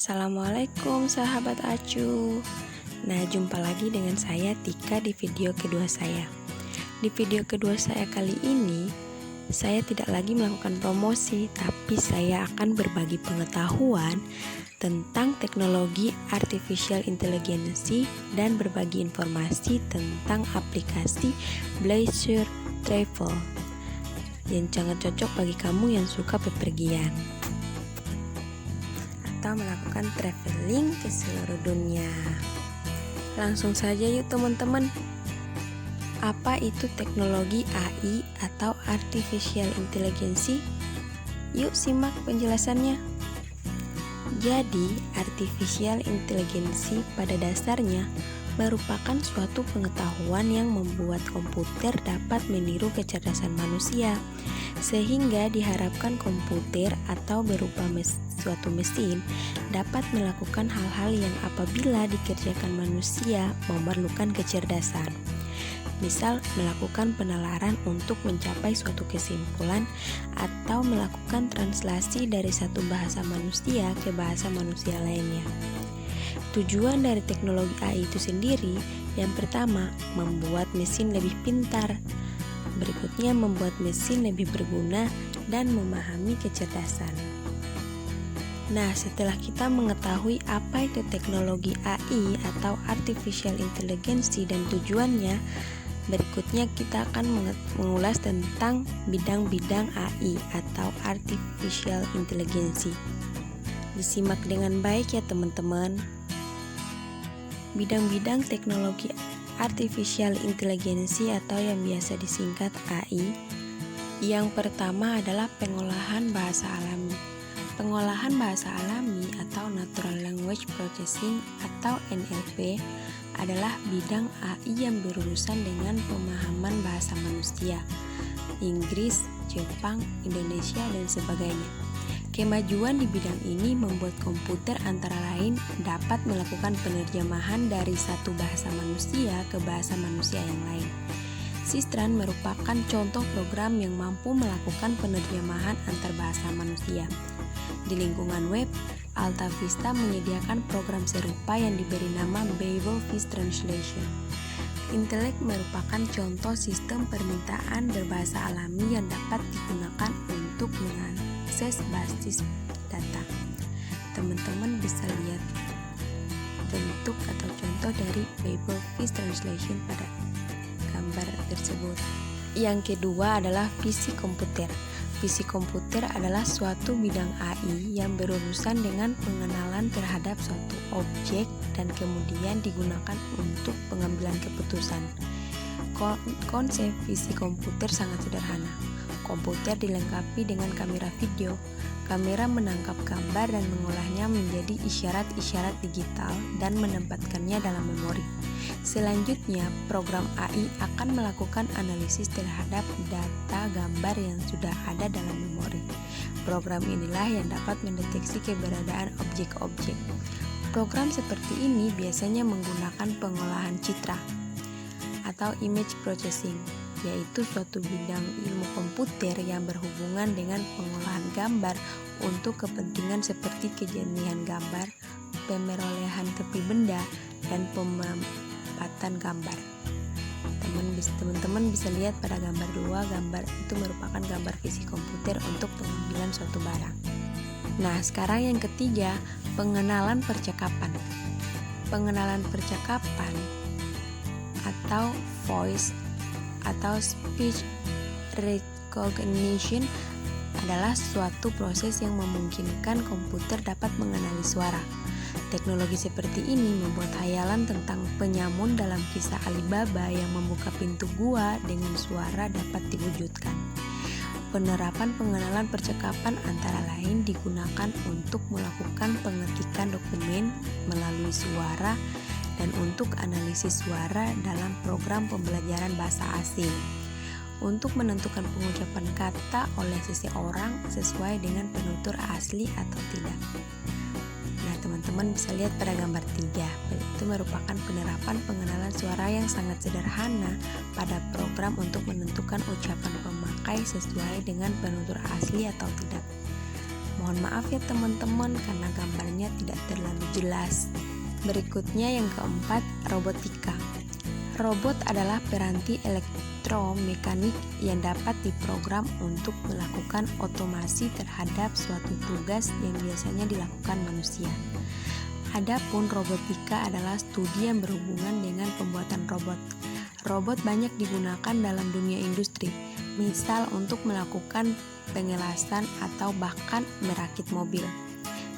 Assalamualaikum sahabat Acu. Nah, jumpa lagi dengan saya Tika di video kedua saya. Di video kedua saya kali ini, saya tidak lagi melakukan promosi, tapi saya akan berbagi pengetahuan tentang teknologi artificial intelligence dan berbagi informasi tentang aplikasi Bleisure Travel yang sangat cocok bagi kamu yang suka bepergian atau melakukan traveling ke seluruh dunia. Langsung saja yuk teman-teman. Apa itu teknologi AI atau Artificial Intelligence? Yuk simak penjelasannya. Jadi, Artificial Intelligence pada dasarnya merupakan suatu pengetahuan yang membuat komputer dapat meniru kecerdasan manusia, sehingga diharapkan komputer atau berupa suatu mesin dapat melakukan hal-hal yang apabila dikerjakan manusia memerlukan kecerdasan. Misal melakukan penalaran untuk mencapai suatu kesimpulan atau melakukan translasi dari satu bahasa manusia ke bahasa manusia lainnya. Tujuan dari teknologi AI itu sendiri, yang pertama, membuat mesin lebih pintar. Berikutnya, membuat mesin lebih berguna dan memahami kecerdasan. Nah, setelah kita mengetahui apa itu teknologi AI atau Artificial Intelligence dan tujuannya, berikutnya kita akan mengulas tentang bidang-bidang AI atau Artificial Intelligence. Disimak dengan baik ya teman-teman. Bidang-bidang teknologi Artificial Intelligence atau yang biasa disingkat AI. Yang pertama adalah pengolahan bahasa alami. Pengolahan bahasa alami atau Natural Language Processing atau NLP adalah bidang AI yang berurusan dengan pemahaman bahasa manusia, Inggris, Jepang, Indonesia, dan sebagainya. Kemajuan di bidang ini membuat komputer antara lain dapat melakukan penerjemahan dari satu bahasa manusia ke bahasa manusia yang lain. Sistran merupakan contoh program yang mampu melakukan penerjemahan antar bahasa manusia. Di lingkungan web, AltaVista menyediakan program serupa yang diberi nama Babel Fish Translation. Intelek merupakan contoh sistem permintaan berbahasa alami yang dapat digunakan untuk mengakses basis data. Teman-teman bisa lihat bentuk atau contoh dari Babel Fish Translation pada gambar tersebut. Yang kedua adalah fisik komputer. Fisik komputer adalah suatu bidang AI yang berurusan dengan pengenalan terhadap suatu objek dan kemudian digunakan untuk pengambilan keputusan. Konsep fisik komputer sangat sederhana. Komputer dilengkapi dengan kamera video. Kamera menangkap gambar dan mengolahnya menjadi isyarat-isyarat digital dan menempatkannya dalam memori. Selanjutnya, program AI akan melakukan analisis terhadap data gambar yang sudah ada dalam memori. Program inilah yang dapat mendeteksi keberadaan objek-objek. Program seperti ini biasanya menggunakan pengolahan citra atau image processing, yaitu suatu bidang ilmu komputer yang berhubungan dengan pengolahan gambar untuk kepentingan seperti kejernihan gambar, pemerolehan tepi benda, dan pemanfaatan gambar. Teman-teman bisa lihat pada gambar 2, gambar itu merupakan gambar fisik komputer untuk pengambilan suatu barang. Nah, sekarang yang ketiga, pengenalan percakapan. Pengenalan percakapan atau voice atau speech recognition adalah suatu proses yang memungkinkan komputer dapat mengenali suara. Teknologi seperti ini membuat hayalan tentang penyamun dalam kisah Alibaba yang membuka pintu gua dengan suara dapat diwujudkan. Penerapan pengenalan percakapan antara lain digunakan untuk melakukan pengetikan dokumen melalui suara dan untuk analisis suara dalam program pembelajaran bahasa asing, untuk menentukan pengucapan kata oleh seseorang sesuai dengan penutur asli atau tidak. Nah, teman-teman bisa lihat pada gambar 3, itu merupakan penerapan pengenalan suara yang sangat sederhana pada program untuk menentukan ucapan pemakai sesuai dengan penutur asli atau tidak. Mohon maaf ya teman-teman karena gambarnya tidak terlalu jelas. Berikutnya yang keempat, robotika. Robot adalah piranti elektromekanik yang dapat diprogram untuk melakukan otomasi terhadap suatu tugas yang biasanya dilakukan manusia. Adapun robotika adalah studi yang berhubungan dengan pembuatan robot. Robot banyak digunakan dalam dunia industri, misal untuk melakukan pengelasan atau bahkan merakit mobil.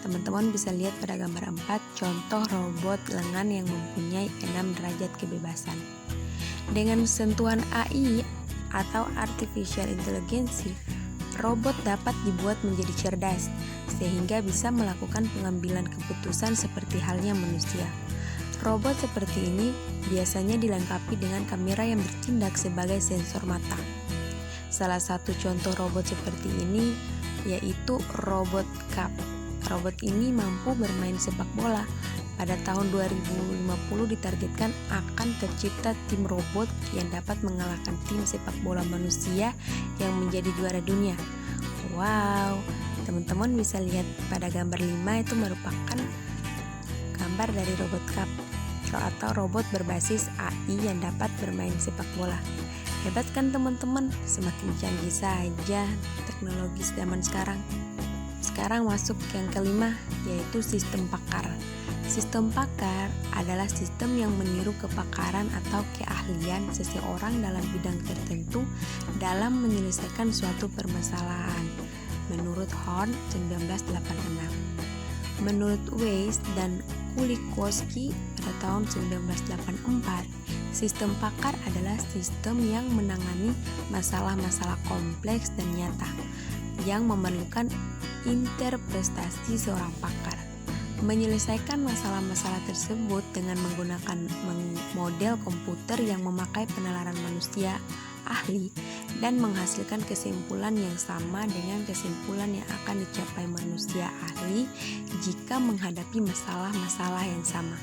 Teman-teman bisa lihat pada gambar 4 contoh robot lengan yang mempunyai 6 derajat kebebasan. Dengan sentuhan AI atau Artificial Intelligence, robot dapat dibuat menjadi cerdas sehingga bisa melakukan pengambilan keputusan seperti halnya manusia. Robot seperti ini biasanya dilengkapi dengan kamera yang bertindak sebagai sensor mata. Salah satu contoh robot seperti ini yaitu robot Cup. Robot ini mampu bermain sepak bola. Pada tahun 2050 ditargetkan akan tercipta tim robot yang dapat mengalahkan tim sepak bola manusia yang menjadi juara dunia. Wow, teman-teman bisa lihat pada gambar 5 itu merupakan gambar dari robot Cup atau robot berbasis AI yang dapat bermain sepak bola. Hebat kan teman-teman? Semakin canggih saja teknologi zaman sekarang. Sekarang masuk yang kelima, yaitu sistem pakar. Sistem pakar adalah sistem yang meniru kepakaran atau keahlian seseorang dalam bidang tertentu dalam menyelesaikan suatu permasalahan. Menurut Horn 1986. Menurut Weiss dan Kulikowski pada tahun 1984, sistem pakar adalah sistem yang menangani masalah-masalah kompleks dan nyata yang memerlukan interpretasi seorang pakar. Menyelesaikan masalah-masalah tersebut dengan menggunakan model komputer yang memakai penalaran manusia ahli dan menghasilkan kesimpulan yang sama dengan kesimpulan yang akan dicapai manusia ahli jika menghadapi masalah-masalah yang sama.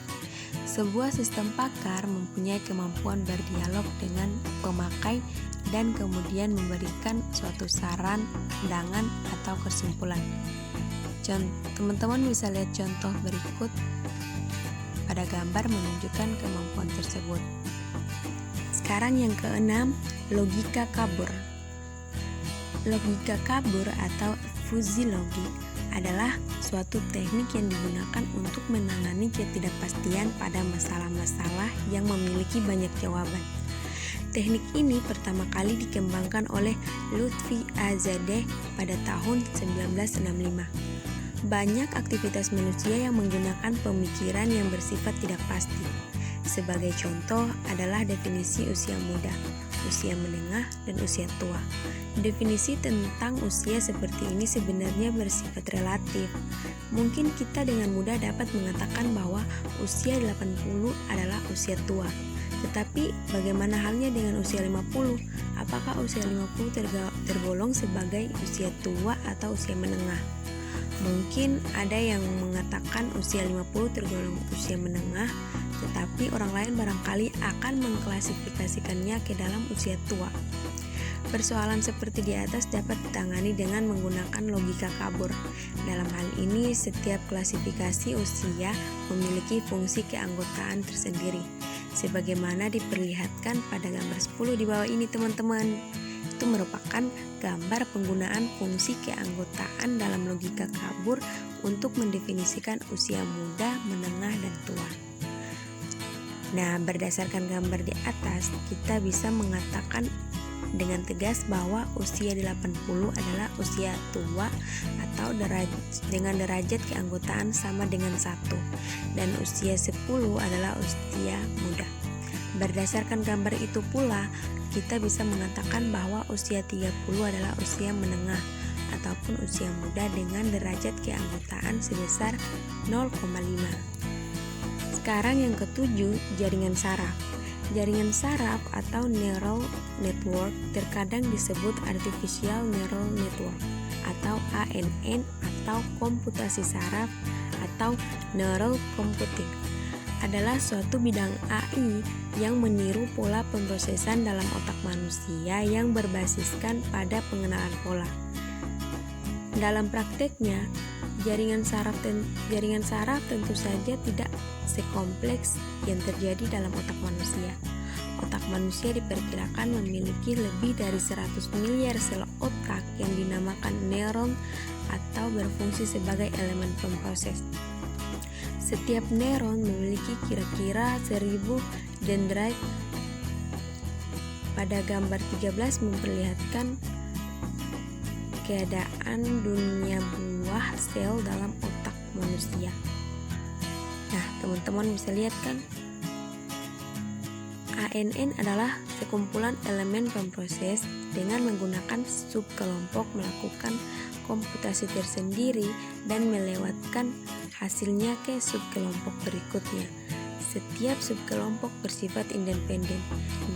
Sebuah sistem pakar mempunyai kemampuan berdialog dengan pemakai dan kemudian memberikan suatu saran, pandangan, atau kesimpulan. Teman-teman bisa lihat contoh berikut pada gambar menunjukkan kemampuan tersebut. Sekarang yang keenam, logika kabur. Logika kabur atau fuzzy logic adalah suatu teknik yang digunakan untuk menangani ketidakpastian pada masalah-masalah yang memiliki banyak jawaban. Teknik ini pertama kali dikembangkan oleh Lutfi Azadeh pada tahun 1965. Banyak aktivitas manusia yang menggunakan pemikiran yang bersifat tidak pasti. Sebagai contoh adalah definisi usia muda, usia menengah, dan usia tua. Definisi tentang usia seperti ini sebenarnya bersifat relatif. Mungkin kita dengan mudah dapat mengatakan bahwa usia 80 adalah usia tua. Tetapi bagaimana halnya dengan usia 50? Apakah usia 50 tergolong sebagai usia tua atau usia menengah? Mungkin ada yang mengatakan usia 50 tergolong usia menengah, tetapi orang lain barangkali akan mengklasifikasikannya ke dalam usia tua. Persoalan seperti di atas dapat ditangani dengan menggunakan logika kabur. Dalam hal ini, setiap klasifikasi usia memiliki fungsi keanggotaan tersendiri, sebagaimana diperlihatkan pada gambar 10 di bawah ini teman-teman. Itu merupakan gambar penggunaan fungsi keanggotaan dalam logika kabur untuk mendefinisikan usia muda, menengah, dan tua. Nah, berdasarkan gambar di atas, kita bisa mengatakan dengan tegas bahwa usia 80 adalah usia tua atau dengan derajat keanggotaan sama dengan 1, dan usia 10 adalah usia muda. Berdasarkan gambar itu pula, kita bisa mengatakan bahwa usia 30 adalah usia menengah ataupun usia muda dengan derajat keanggotaan sebesar 0,5. Sekarang yang ketujuh, jaringan saraf. Jaringan saraf atau neural network terkadang disebut artificial neural network atau ANN atau komputasi saraf atau neural computing. Adalah suatu bidang AI yang meniru pola pemrosesan dalam otak manusia yang berbasiskan pada pengenalan pola. Dalam prakteknya, jaringan saraf tentu saja tidak sekompleks yang terjadi dalam otak manusia. Otak manusia diperkirakan memiliki lebih dari 100 miliar sel otak yang dinamakan neuron atau berfungsi sebagai elemen pemproses. Setiap neuron memiliki kira-kira 1000 dendrit. Pada gambar 13 memperlihatkan keadaan dunia buah sel dalam otak manusia. Nah, teman-teman bisa lihat kan? ANN adalah sekumpulan elemen pemproses dengan menggunakan subkelompok melakukan komputasi tersendiri dan melewatkan hasilnya ke subkelompok berikutnya. Setiap subkelompok bersifat independen.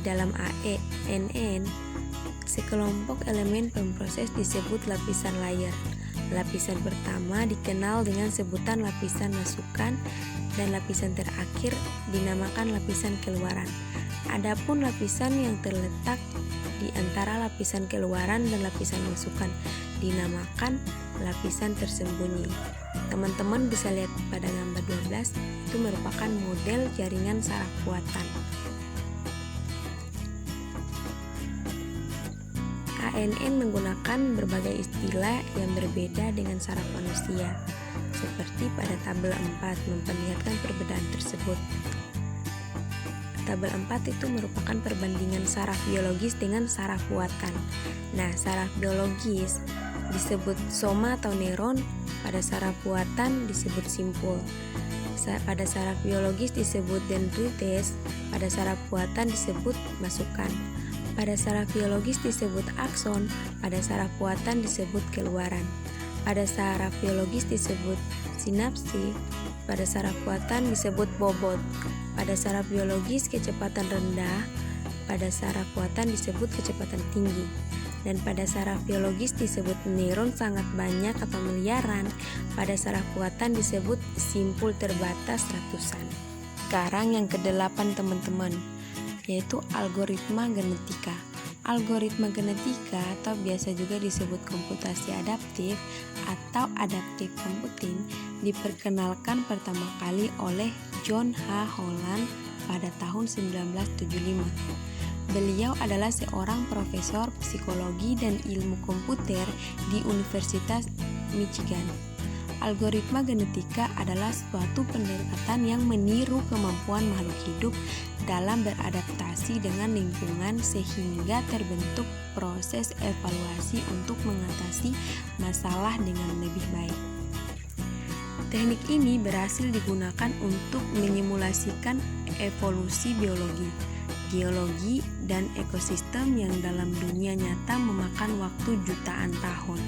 Dalam ANN, sekelompok elemen pemproses disebut lapisan layer. Lapisan pertama dikenal dengan sebutan lapisan masukan dan lapisan terakhir dinamakan lapisan keluaran. Adapun lapisan yang terletak di antara lapisan keluaran dan lapisan masukan dinamakan lapisan tersembunyi. Teman-teman bisa lihat pada gambar 12, itu merupakan model jaringan saraf buatan. ANN menggunakan berbagai istilah yang berbeda dengan saraf manusia, seperti pada tabel 4 memperlihatkan perbedaan tersebut. Tabel 4 itu merupakan perbandingan saraf biologis dengan saraf buatan. Nah, saraf biologis disebut soma atau neuron, pada saraf buatan disebut simpul. Pada saraf biologis disebut dendrites, pada saraf buatan disebut masukan. Pada saraf biologis disebut akson, pada saraf buatan disebut keluaran. Pada saraf biologis disebut sinapsi, pada saraf buatan disebut bobot. Pada saraf biologis kecepatan rendah, pada saraf buatan disebut kecepatan tinggi. Dan pada saraf biologis disebut neuron sangat banyak atau miliaran, pada saraf buatan disebut simpul terbatas ratusan. Sekarang yang ke-8 teman-teman, yaitu algoritma genetika. Algoritma genetika atau biasa juga disebut komputasi adaptif atau adaptive computing diperkenalkan pertama kali oleh John H. Holland pada tahun 1975. Beliau adalah seorang profesor psikologi dan ilmu komputer di Universitas Michigan. Algoritma genetika adalah suatu pendekatan yang meniru kemampuan makhluk hidup dalam beradaptasi dengan lingkungan sehingga terbentuk proses evaluasi untuk mengatasi masalah dengan lebih baik. Teknik ini berhasil digunakan untuk menyimulasikan evolusi biologi, geologi, dan ekosistem yang dalam dunia nyata memakan waktu jutaan tahun.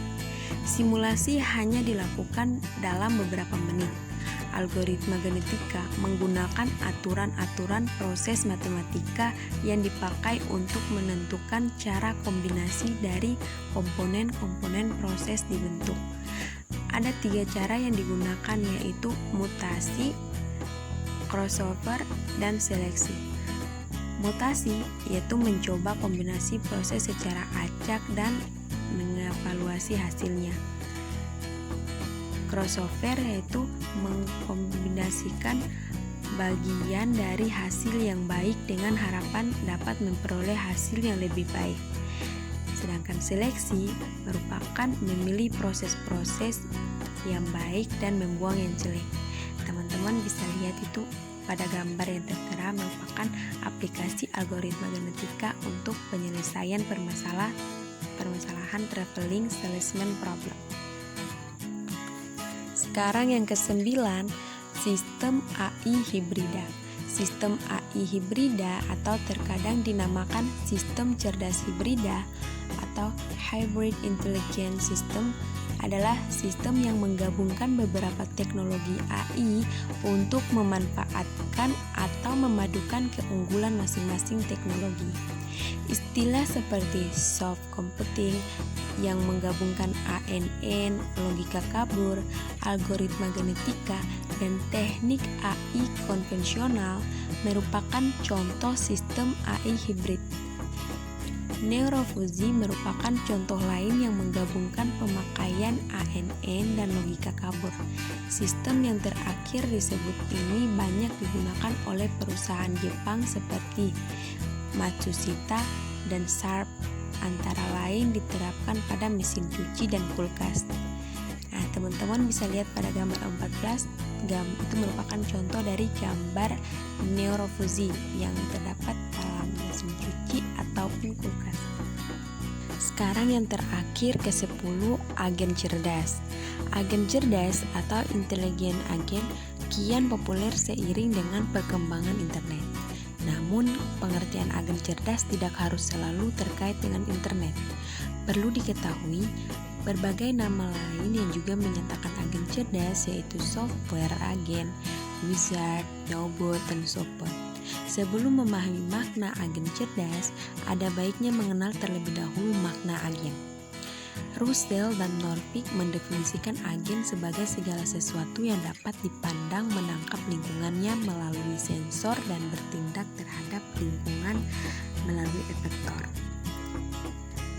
Simulasi hanya dilakukan dalam beberapa menit. Algoritma genetika menggunakan aturan-aturan proses matematika yang dipakai untuk menentukan cara kombinasi dari komponen-komponen proses dibentuk. Ada 3 cara yang digunakan, yaitu mutasi, crossover, dan seleksi. Mutasi yaitu mencoba kombinasi proses secara acak dan mengevaluasi hasilnya. Crossover yaitu mengkombinasikan bagian dari hasil yang baik dengan harapan dapat memperoleh hasil yang lebih baik. Sedangkan seleksi merupakan memilih proses-proses yang baik dan membuang yang jelek. Teman-teman bisa lihat itu pada gambar yang tertera merupakan aplikasi algoritma genetika untuk penyelesaian permasalahan traveling salesman problem. Sekarang yang ke-9, sistem AI hibrida. Sistem AI hibrida atau terkadang dinamakan sistem cerdas hibrida atau hybrid intelligence system adalah sistem yang menggabungkan beberapa teknologi AI untuk memanfaatkan atau memadukan keunggulan masing-masing teknologi. Istilah seperti soft computing yang menggabungkan ANN, logika kabur, algoritma genetika, dan teknik AI konvensional merupakan contoh sistem AI hibrid. Neurofuzi merupakan contoh lain yang menggabungkan pemakaian ANN dan logika kabur. Sistem yang terakhir disebut ini banyak digunakan oleh perusahaan Jepang seperti Matsushita dan Sharp, antara lain diterapkan pada mesin cuci dan kulkas. Nah, teman-teman bisa lihat pada gambar 14, itu merupakan contoh dari gambar neurofuzi yang terdapat dalam mesin cuci ataupun kulkas. Sekarang yang terakhir ke-10, agen cerdas. Agen cerdas atau intelijen agen kian populer seiring dengan perkembangan internet. Namun, pengertian agen cerdas tidak harus selalu terkait dengan internet. Perlu diketahui, berbagai nama lain yang juga menyatakan agen cerdas yaitu software agen, wizard, chatbot, dan support. Sebelum memahami makna agen cerdas, ada baiknya mengenal terlebih dahulu makna agen. Russell dan Norvig mendefinisikan agen sebagai segala sesuatu yang dapat dipandang menangkap lingkungannya melalui sensor dan bertindak terhadap lingkungan melalui efektor.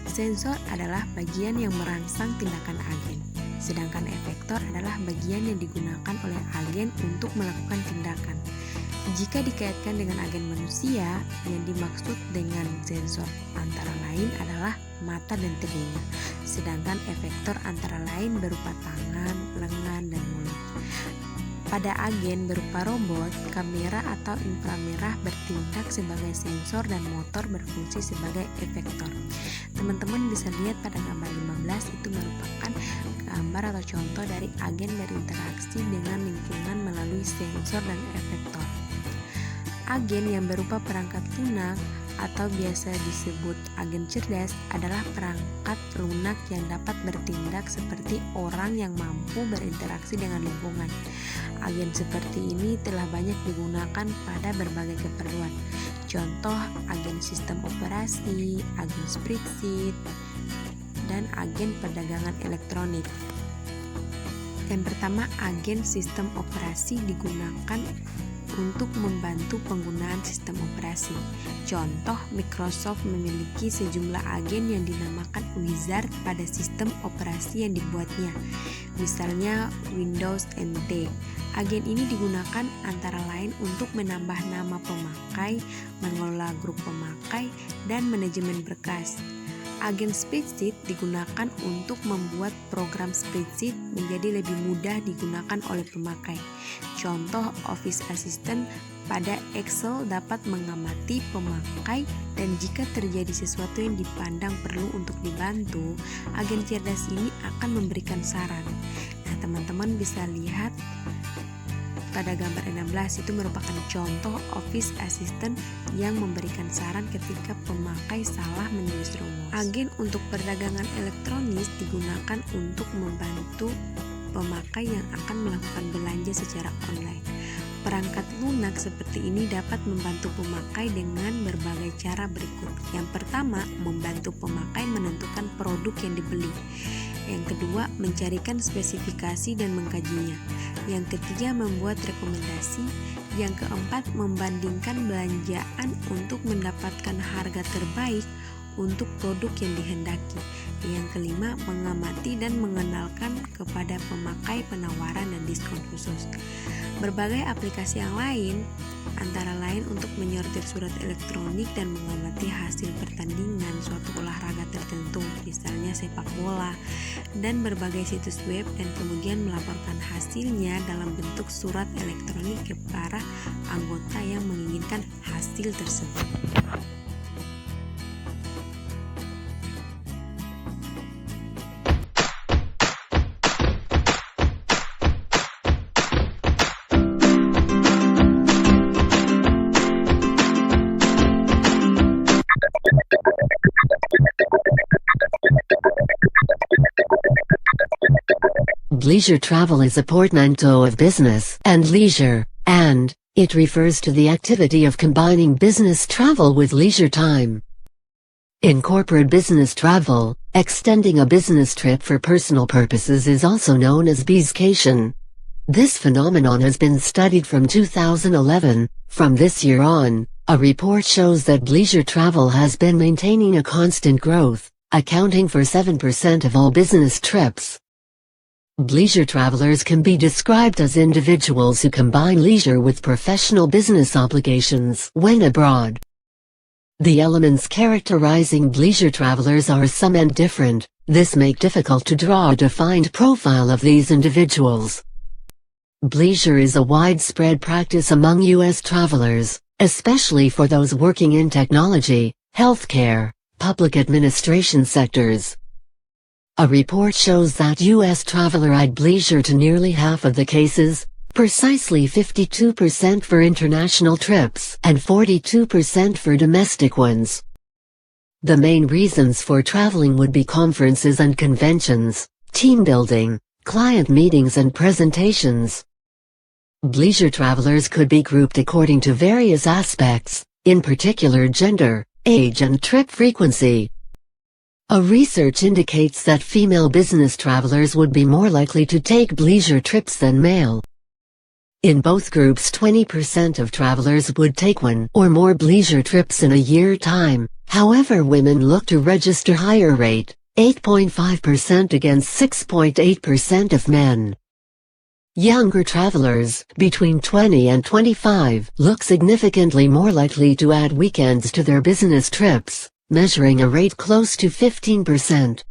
Sensor adalah bagian yang merangsang tindakan agen, sedangkan efektor adalah bagian yang digunakan oleh agen untuk melakukan tindakan. Jika dikaitkan dengan agen manusia, yang dimaksud dengan sensor antara lain adalah mata dan telinga, sedangkan efektor antara lain berupa tangan, lengan, dan mulut. Pada agen berupa robot, kamera atau inframerah bertindak sebagai sensor dan motor berfungsi sebagai efektor. Teman-teman bisa lihat pada gambar 15, itu merupakan gambar atau contoh dari agen berinteraksi dengan lingkungan melalui sensor dan efektor. Agen yang berupa perangkat lunak atau biasa disebut agen cerdas adalah perangkat lunak yang dapat bertindak seperti orang yang mampu berinteraksi dengan lingkungan. Agen seperti ini telah banyak digunakan pada berbagai keperluan. Contoh agen sistem operasi, agen spreadsheet, dan agen perdagangan elektronik. Yang pertama, agen sistem operasi digunakan untuk membantu penggunaan sistem operasi. Contoh, Microsoft memiliki sejumlah agen yang dinamakan wizard pada sistem operasi yang dibuatnya. Misalnya Windows NT. Agen ini digunakan antara lain untuk menambah nama pemakai, mengelola grup pemakai, dan manajemen berkas. Agen spreadsheet digunakan untuk membuat program spreadsheet menjadi lebih mudah digunakan oleh pemakai. Contoh, Office Assistant pada Excel dapat mengamati pemakai dan jika terjadi sesuatu yang dipandang perlu untuk dibantu, agen cerdas ini akan memberikan saran. Nah, teman-teman bisa lihat pada gambar 16, itu merupakan contoh Office Assistant yang memberikan saran ketika pemakai salah menulis rumus. Agen untuk perdagangan elektronik digunakan untuk membantu pemakai yang akan melakukan belanja secara online. Perangkat lunak seperti ini dapat membantu pemakai dengan berbagai cara berikut. Yang pertama, membantu pemakai menentukan produk yang dibeli. Yang kedua, mencarikan spesifikasi dan mengkajinya. Yang ketiga, membuat rekomendasi. Yang keempat, membandingkan belanjaan untuk mendapatkan harga terbaik untuk produk yang dihendaki. Yang kelima, mengamati dan mengenalkan kepada pemakai penawaran dan diskon khusus. Berbagai aplikasi yang lain, antara lain untuk menyortir surat elektronik dan mengamati hasil pertandingan suatu olahraga tertentu, misalnya sepak bola, dan berbagai situs web, dan kemudian melaporkan hasilnya dalam bentuk surat elektronik ke para anggota yang menginginkan hasil tersebut. Leisure travel is a portmanteau of business and leisure, and it refers to the activity of combining business travel with leisure time. In corporate business travel, extending a business trip for personal purposes is also known as bizcation. This phenomenon has been studied from 2011. From this year on, A report shows that leisure travel has been maintaining a constant growth, accounting for 7% of all business trips. Leisure travelers can be described as individuals who combine leisure with professional business obligations when abroad. The elements characterizing leisure travelers are some and different. This makes it difficult to draw a defined profile of these individuals. Leisure is a widespread practice among U.S. travelers, especially for those working in technology, healthcare, public administration sectors. A report shows that U.S. travelers add leisure to nearly half of the cases, precisely 52% for international trips and 42% for domestic ones. The main reasons for traveling would be conferences and conventions, team building, client meetings and presentations. Leisure travelers could be grouped according to various aspects, in particular gender, age and trip frequency. A research indicates that female business travelers would be more likely to take leisure trips than male. In both groups 20% of travelers would take one or more leisure trips in a year time, however women look to register higher rate, 8.5% against 6.8% of men. Younger travelers, between 20 and 25, look significantly more likely to add weekends to their business trips, measuring a rate close to 15%.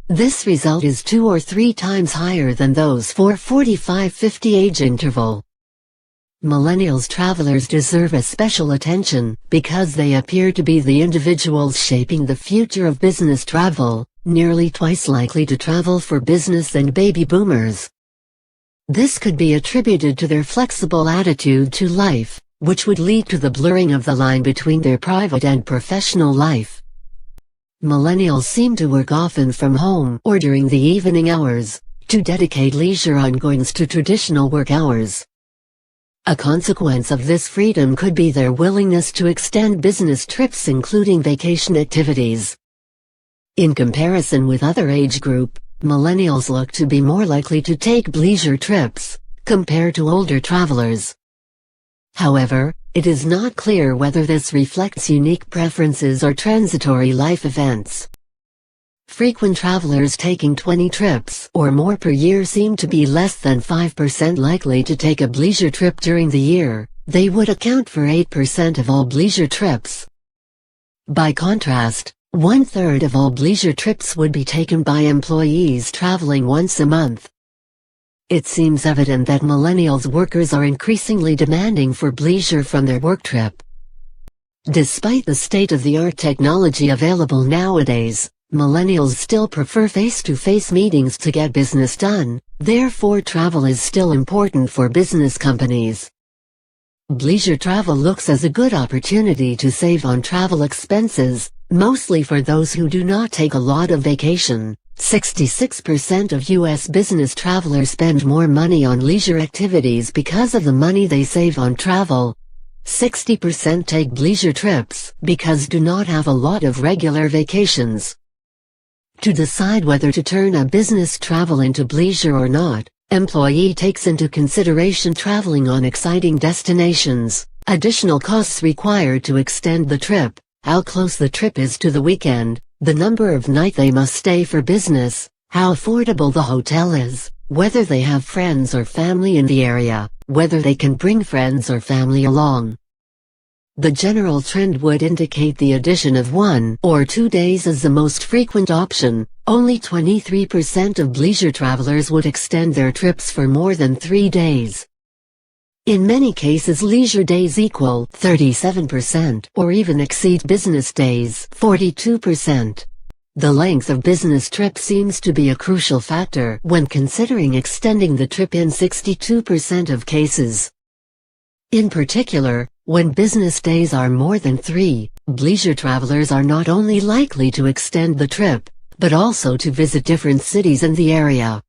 This result is 2 or 3 times higher than those for 45-50 age interval. Millennials travelers deserve a special attention because they appear to be the individuals shaping the future of business travel, nearly twice likely to travel for business than baby boomers. This could be attributed to their flexible attitude to life, which would lead to the blurring of the line between their private and professional life. Millennials seem to work often from home or during the evening hours, to dedicate leisure ongoings to traditional work hours. A consequence of this freedom could be their willingness to extend business trips including vacation activities. In comparison with other age group, millennials look to be more likely to take leisure trips, compared to older travelers. However, it is not clear whether this reflects unique preferences or transitory life events. Frequent travelers taking 20 trips or more per year seem to be less than 5% likely to take a leisure trip during the year. They would account for 8% of all leisure trips. By contrast, 1/3 of all leisure trips would be taken by employees traveling once a month. It seems evident that millennials workers are increasingly demanding for leisure from their work trip. Despite the state-of-the-art technology available nowadays, millennials still prefer face-to-face meetings to get business done, therefore travel is still important for business companies. Leisure travel looks as a good opportunity to save on travel expenses, mostly for those who do not take a lot of vacation. 66% of U.S. business travelers spend more money on leisure activities because of the money they save on travel. 60% take leisure trips because do not have a lot of regular vacations. To decide whether to turn a business travel into leisure or not, employee takes into consideration traveling on exciting destinations, additional costs required to extend the trip, how close the trip is to the weekend, the number of nights they must stay for business, how affordable the hotel is, whether they have friends or family in the area, whether they can bring friends or family along. The general trend would indicate the addition of 1 or 2 days as the most frequent option. Only 23% of leisure travelers would extend their trips for more than 3 days. In many cases leisure days equal 37% or even exceed business days 42%. The length of business trip seems to be a crucial factor when considering extending the trip in 62% of cases. In particular, when business days are more than 3, leisure travelers are not only likely to extend the trip, but also to visit different cities in the area.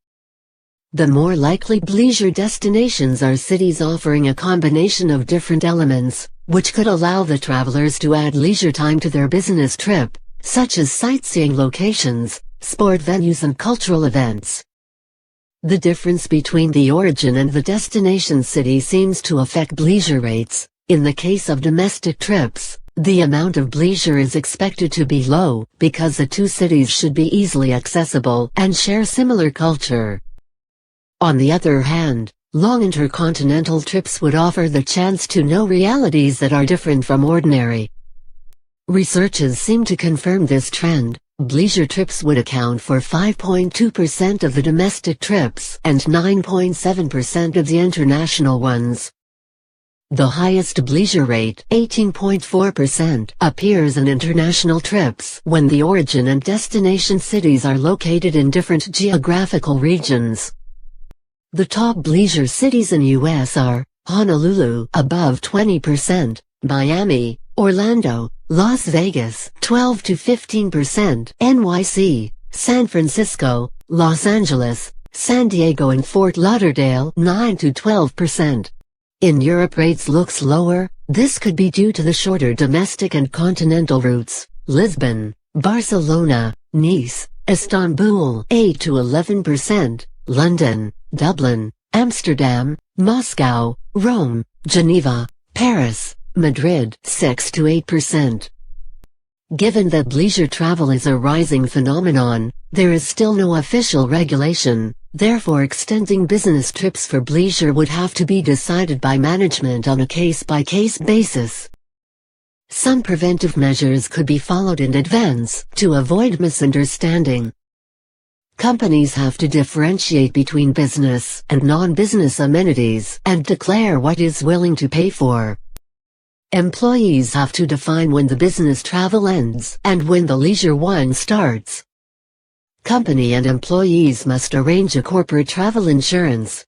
The more likely leisure destinations are cities offering a combination of different elements, which could allow the travelers to add leisure time to their business trip, such as sightseeing locations, sport venues and cultural events. The difference between the origin and the destination city seems to affect leisure rates. In the case of domestic trips, the amount of leisure is expected to be low because the two cities should be easily accessible and share similar culture. On the other hand, long intercontinental trips would offer the chance to know realities that are different from ordinary. Researches seem to confirm this trend. Leisure trips would account for 5.2% of the domestic trips and 9.7% of the international ones. The highest leisure rate, 18.4%, appears in international trips when the origin and destination cities are located in different geographical regions. The top leisure cities in U.S. are Honolulu, above 20%, Miami, Orlando, Las Vegas, 12 to 15%, NYC, San Francisco, Los Angeles, San Diego and Fort Lauderdale, 9 to 12%. In Europe rates looks lower. This could be due to the shorter domestic and continental routes. Lisbon, Barcelona, Nice, Istanbul, 8 to 11%, London, Dublin, Amsterdam, Moscow, Rome, Geneva, Paris, Madrid, 6 to 8%. Given that leisure travel is a rising phenomenon, there is still no official regulation. Therefore, extending business trips for leisure would have to be decided by management on a case-by-case basis. Some preventive measures could be followed in advance to avoid misunderstanding. Companies have to differentiate between business and non-business amenities and declare what is willing to pay for. Employees have to define when the business travel ends and when the leisure one starts. Company and employees must arrange a corporate travel insurance